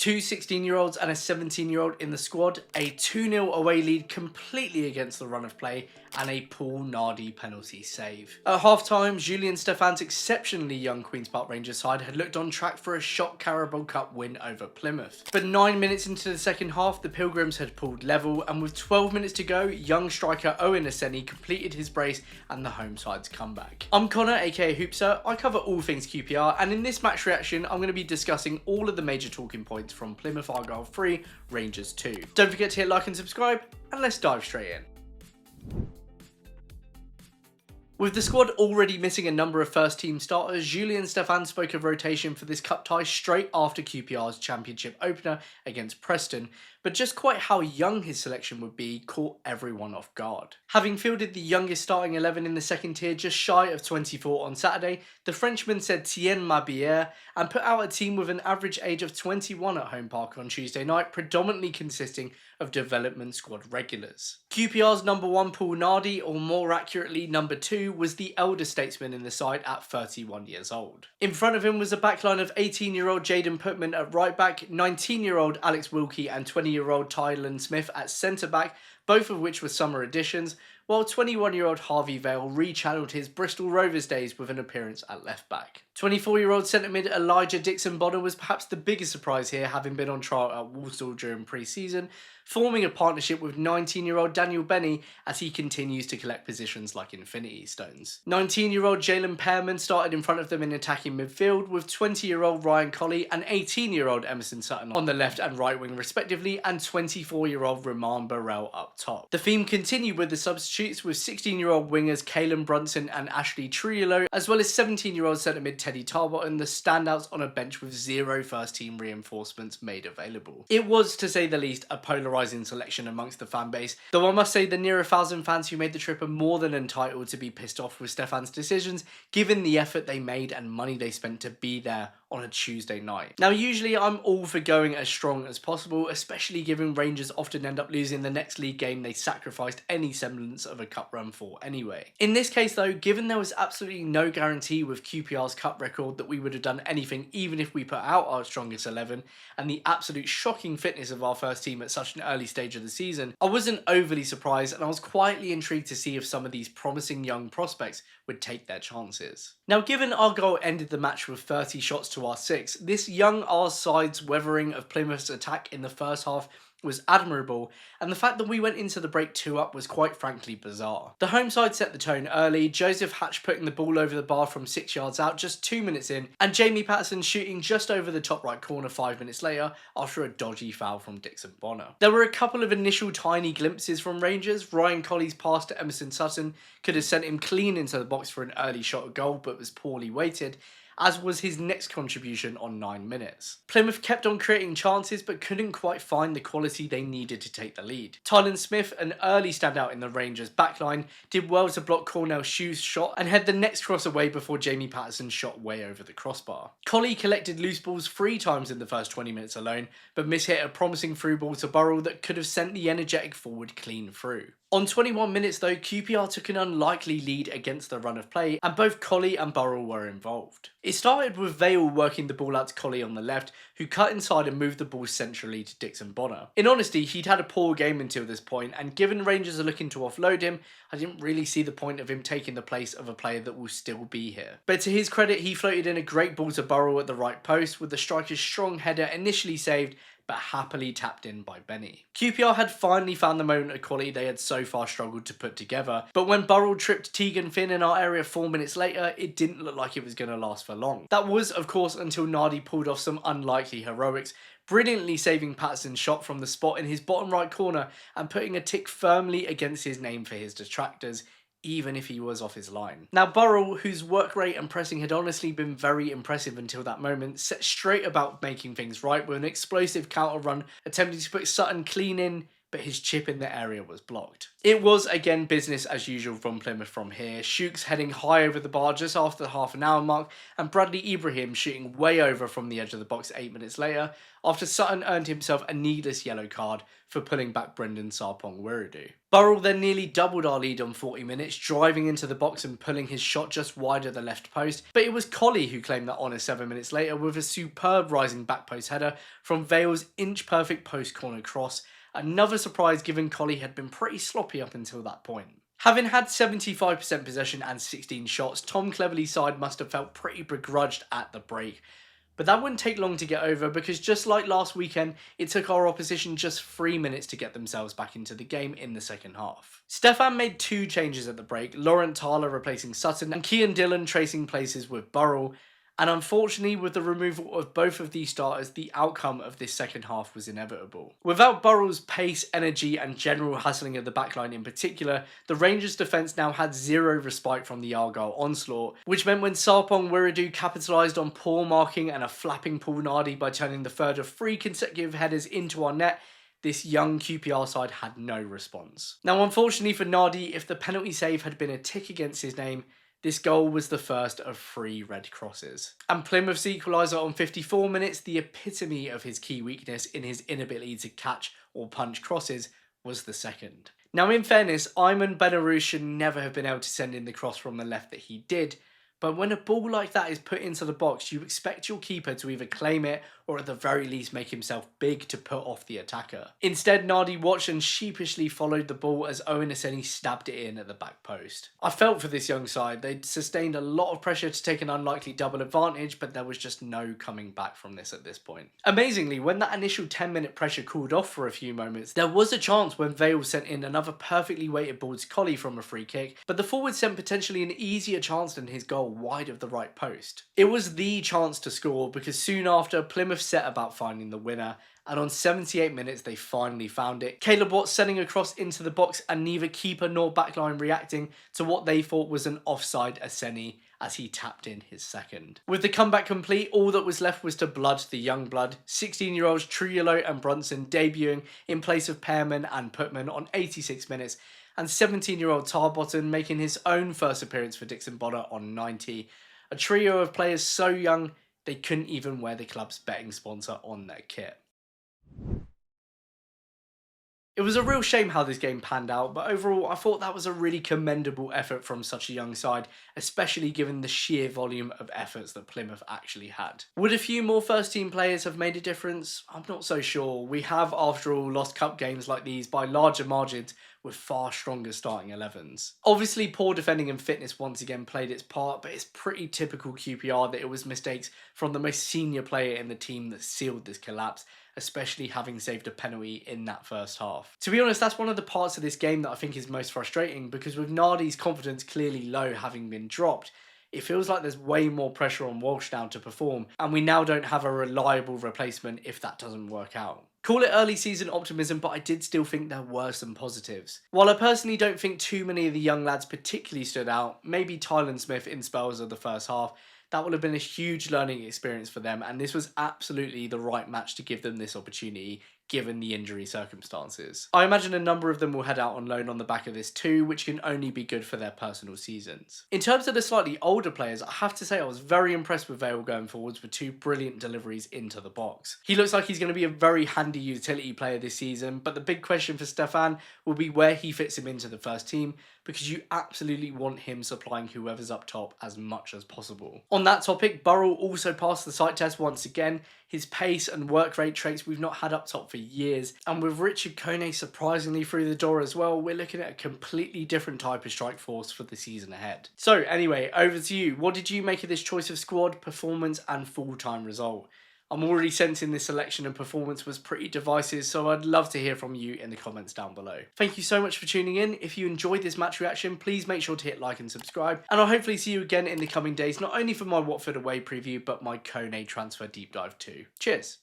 Two 16-year-olds and a 17-year-old in the squad, a 2-0 away lead completely against the run of play, and a Paul Nardi penalty save. At half-time, Julian Stefan's exceptionally young Queen's Park Rangers side had looked on track for a shock Carabao Cup win over Plymouth. But 9 minutes into the second half, the Pilgrims had pulled level, and with 12 minutes to go, young striker Owen Aseni completed his brace and the home side's comeback. I'm Connor, aka Hoopsa. I cover all things QPR, and in this match reaction, I'm going to be discussing all of the major talking points from Plymouth Argyle 3, Rangers 2. Don't forget to hit like and subscribe, and let's dive straight in. With the squad already missing a number of first-team starters, Julian Stefan spoke of rotation for this cup tie straight after QPR's championship opener against Preston, but just quite how young his selection would be caught everyone off guard. Having fielded the youngest starting 11 in the second tier just shy of 24 on Saturday, the Frenchman said Tienne Mabière and put out a team with an average age of 21 at home park on Tuesday night, predominantly consisting of development squad regulars. QPR's number 1 Paul Nardi, or more accurately number 2, was the elder statesman in the side at 31 years old. In front of him was a backline of 18-year-old Jaden Putman at right back, 19-year-old Alex Wilkie and 20-year-old Tylan Smith at centre back, both of which were summer additions, while 21-year-old Harvey Vale rechanneled his Bristol Rovers days with an appearance at left back. 24-year-old centre mid Elijah Dixon-Bonner was perhaps the biggest surprise here, having been on trial at Walsall during pre-season, forming a partnership with 19-year-old Daniel Benny as he continues to collect positions like Infinity Stones. 19-year-old Jalen Pearman started in front of them in attacking midfield, with 20-year-old Ryan Colley and 18-year-old Emerson Sutton on the left and right wing respectively, and 24-year-old Roman Burrell up top. The theme continued with the substitutes, with 16-year-old wingers Caelan Brunson and Ashley Triolo, as well as 17-year-old centre mid Teddy Tarbotton, the standouts on a bench with 0 first-team reinforcements made available. It was, to say the least, a polarising selection amongst the fan base, though I must say the near 1,000 fans who made the trip are more than entitled to be pissed off with Stefan's decisions, given the effort they made and money they spent to be there on a Tuesday night. Now, usually I'm all for going as strong as possible, especially given Rangers often end up losing the next league game they sacrificed any semblance of a cup run for anyway. In this case though, given there was absolutely no guarantee with QPR's cup record that we would have done anything even if we put out our strongest 11, and the absolute shocking fitness of our first team at such an early stage of the season, I wasn't overly surprised, and I was quietly intrigued to see if some of these promising young prospects would take their chances. Now, given Argyle ended the match with 30 shots to our 6, this young R side's weathering of Plymouth's attack in the first half was admirable, and the fact that we went into the break 2 up was quite frankly bizarre. The home side set the tone early, Joseph Hatch putting the ball over the bar from 6 yards out just 2 minutes in, and Jamie Patterson shooting just over the top right corner 5 minutes later after a dodgy foul from Dixon-Bonner. There were a couple of initial tiny glimpses from Rangers. Ryan Colley's pass to Emerson Sutton could have sent him clean into the box for an early shot at goal, but was poorly weighted, as was his next contribution on 9 minutes. Plymouth kept on creating chances but couldn't quite find the quality they needed to take the lead. Tylan Smith, an early standout in the Rangers backline, did well to block Cornell Shue's shot and head the next cross away before Jamie Patterson shot way over the crossbar. Colley collected loose balls 3 times in the first 20 minutes alone, but mishit a promising through ball to Burrell that could have sent the energetic forward clean through. On 21 minutes though, QPR took an unlikely lead against the run of play, and both Colley and Burrell were involved. It started with Vale working the ball out to Colley on the left, who cut inside and moved the ball centrally to Dixon-Bonner. In honesty, he'd had a poor game until this point, and given Rangers are looking to offload him, I didn't really see the point of him taking the place of a player that will still be here. But to his credit, he floated in a great ball to Burrell at the right post, with the striker's strong header initially saved, but happily tapped in by Benny. QPR had finally found the moment of quality they had so far struggled to put together, but when Burrell tripped Tegan Finn in our area 4 minutes later, it didn't look like it was going to last for long. That was, of course, until Nardi pulled off some unlikely heroics, brilliantly saving Patterson's shot from the spot in his bottom right corner and putting a tick firmly against his name for his detractors, even if he was off his line. Now Burrell, whose work rate and pressing had honestly been very impressive until that moment, set straight about making things right with an explosive counter run, attempting to put Sutton clean in, but his chip in the area was blocked. It was again business as usual from Plymouth from here. Shooks heading high over the bar just after the half-an-hour mark, and Bradley Ibrahim shooting way over from the edge of the box 8 minutes later, after Sutton earned himself a needless yellow card for pulling back Brendan Sarpong Wiridu. Burrell then nearly doubled our lead on 40 minutes, driving into the box and pulling his shot just wide of the left post, but it was Colley who claimed that honour 7 minutes later with a superb rising back post header from Vale's inch-perfect post corner cross. Another surprise given Colley had been pretty sloppy up until that point. Having had 75% possession and 16 shots, Tom Cleverley's side must have felt pretty begrudged at the break. But that wouldn't take long to get over because just like last weekend, it took our opposition just 3 minutes to get themselves back into the game in the second half. Stefan made 2 changes at the break, Laurent Thaler replacing Sutton and Kean Dillon tracing places with Burrell. And unfortunately, with the removal of both of these starters, the outcome of this second half was inevitable. Without Burrell's pace, energy and general hustling of the backline in particular, the Rangers' defence now had zero respite from the Argyle onslaught, which meant when Sarpong Wiridu capitalised on poor marking and a flapping Paul Nardi by turning the third of 3 consecutive headers into our net, this young QPR side had no response. Now unfortunately for Nardi, if the penalty save had been a tick against his name, this goal was the first of 3 red crosses. And Plymouth's equaliser on 54 minutes, the epitome of his key weakness in his inability to catch or punch crosses, was the second. Now in fairness, Ayman Benarou should never have been able to send in the cross from the left that he did, but when a ball like that is put into the box, you expect your keeper to either claim it or at the very least make himself big to put off the attacker. Instead, Nardi watched and sheepishly followed the ball as Owen Aseni stabbed it in at the back post. I felt for this young side. They'd sustained a lot of pressure to take an unlikely double advantage, but there was just no coming back from this at this point. Amazingly, when that initial 10-minute pressure cooled off for a few moments, there was a chance when Vale sent in another perfectly weighted ball to Colley from a free kick, but the forward sent potentially an easier chance than his goal wide of the right post. It was the chance to score because soon after, Plymouth set about finding the winner, and on 78 minutes they finally found it. Caleb Watts sending a cross into the box and neither keeper nor backline reacting to what they thought was an offside Aseni as he tapped in his second. With the comeback complete, all that was left was to blood the young blood, 16-year-olds Trujillo and Brunson debuting in place of Pearman and Putman on 86 minutes, and 17-year-old Tarbotton making his own first appearance for Dixon Bonner on 90. A trio of players so young, they couldn't even wear the club's betting sponsor on their kit. It was a real shame how this game panned out, but overall I thought that was a really commendable effort from such a young side, especially given the sheer volume of efforts that Plymouth actually had. Would a few more first team players have made a difference? I'm not so sure. We have, after all, lost cup games like these by larger margins with far stronger starting 11s. Obviously poor defending and fitness once again played its part, but it's pretty typical QPR that it was mistakes from the most senior player in the team that sealed this collapse, especially having saved a penalty in that first half. To be honest, that's one of the parts of this game that I think is most frustrating, because with Nardi's confidence clearly low having been dropped, it feels like there's way more pressure on Walsh now to perform, and we now don't have a reliable replacement if that doesn't work out. Call it early season optimism, but I did still think there were some positives. While I personally don't think too many of the young lads particularly stood out, maybe Tylan Smith in spells of the first half, that would have been a huge learning experience for them, and this was absolutely the right match to give them this opportunity, given the injury circumstances. I imagine a number of them will head out on loan on the back of this too, which can only be good for their personal seasons. In terms of the slightly older players, I have to say I was very impressed with Vale going forwards with 2 brilliant deliveries into the box. He looks like he's going to be a very handy utility player this season, but the big question for Stefan will be where he fits him into the first team, because you absolutely want him supplying whoever's up top as much as possible. On that topic, Burrell also passed the sight test once again. His pace and work rate traits we've not had up top for years, and with Richard Kone surprisingly through the door as well, we're looking at a completely different type of strike force for the season ahead. So anyway, over to you. What did you make of this choice of squad, performance and full-time result? I'm already sensing this selection and performance was pretty divisive, so I'd love to hear from you in the comments down below. Thank you so much for tuning in. If you enjoyed this match reaction, please make sure to hit like and subscribe, and I'll hopefully see you again in the coming days, not only for my Watford away preview, but my Kone transfer deep dive too. Cheers!